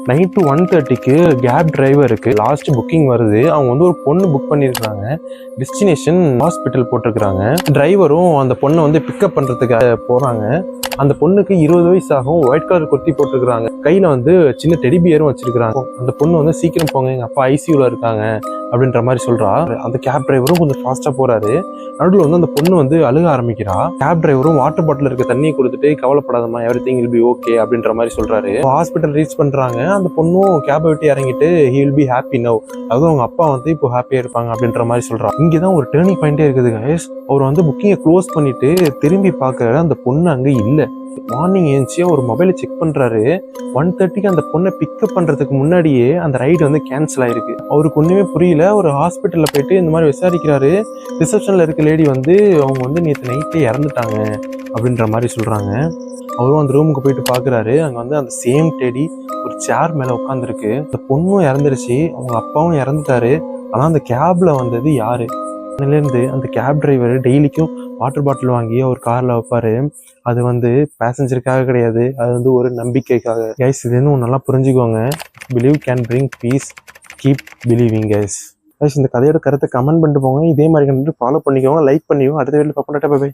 Night 1:30க்கு gap டிரைவருக்கு last booking வருது. அவங்க வந்து ஒரு பொண்ணு புக் பண்ணியிருக்காங்க. டெஸ்டினேஷன் ஹாஸ்பிட்டல் போட்டிருக்கிறாங்க. டிரைவரும் அந்த பொண்ணை வந்து பிக்கப் பண்ணுறதுக்காக போகிறாங்க. அந்த பொண்ணுக்கு 20 வயசு ஆகும். ஒயிட் கலர் குர்த்தி போட்டிருக்கிறாங்க. கையில் வந்து சின்ன டெடிபியரும் வச்சிருக்கிறாங்க. அந்த பொண்ணு வந்து சீக்கிரம் போங்க, எங்கள் அப்பா ஐசியூவில் இருக்காங்க அப்படின்ற மாதிரி சொல்கிறா. அந்த கேப் டிரைவரும் கொஞ்சம் ஃபாஸ்ட்டாக போகிறாரு. நடுவில் வந்து அந்த பொண்ணு வந்து அழுக ஆரம்பிக்கிறா. கேப் டிரைவரும் வாட்டர் பாட்டில் இருக்க தண்ணியை கொடுத்துட்டு கவலைப்படாதம்மா, எவ்ரிதிங் வில் பி ஓகே அப்படின்ற மாதிரி சொல்கிறாரு. ஹாஸ்பிட்டல் ரீச் பண்ணுறாங்க. அந்த பொண்ணும் கேபை விட்டு இறங்கிட்டு he will be happy now, அதாவது அவங்க அப்பா வந்து இப்போ ஹாப்பியாக இருப்பாங்க அப்படின்ற மாதிரி சொல்கிறான். இங்கே தான் ஒரு டேர்னிங் பாயிண்டே இருக்குது கைஸ். அவர் வந்து புக்கிங்கை க்ளோஸ் பண்ணிட்டு திரும்பி பார்க்குற அந்த பொண்ணு அங்கே இல்லை. மார்னிங் ஏஞ்சி ஒரு மொபைலை செக் பண்ணுறாரு. 1:30க்கு அந்த பொண்ணை பிக்கப் பண்ணுறதுக்கு முன்னாடியே அந்த ரைடு வந்து கேன்சல் ஆயிருக்கு. அவருக்கு ஒன்றுமே புரியல. ஒரு ஹாஸ்பிட்டலில் போயிட்டு இந்த மாதிரி விசாரிக்கிறாரு. ரிசப்ஷனில் இருக்க லேடி வந்து அவங்க வந்து நேற்று நைட்டே இறந்துட்டாங்க அப்படின்ற மாதிரி சொல்கிறாங்க. அவரும் அந்த ரூமுக்கு போயிட்டு பார்க்குறாரு. அங்கே வந்து அந்த சேம் டெடி ஒரு சேர் மேலே உட்காந்துருக்கு. அந்த பொண்ணும் இறந்துருச்சு, அவங்க அப்பாவும் இறந்துட்டாரு. ஆனால் அந்த கேபில் வந்தது யாரு? அதுலேருந்து அந்த கேப் டிரைவர் டெய்லிக்கும் வாட்டர் பாட்டில் வாங்கி அவர் காரில் வைப்பார். அது வந்து பேசஞ்சருக்காக கிடையாது, அது வந்து ஒரு நம்பிக்கைக்காக. கைஸ், இது இன்னும் நல்லா புரிஞ்சுக்கோங்க. Believe can bring piece, keep believing guys. Guys, இந்த கதையோட கருத்தை கமெண்ட் பண்ணிட்டு போங்க. இதே மாதிரி கண்டு ஃபாலோ பண்ணிக்கோங்க, லைக் பண்ணிக்கோங்க. அடுத்த வீட்டில் பார்ப்போம். பை.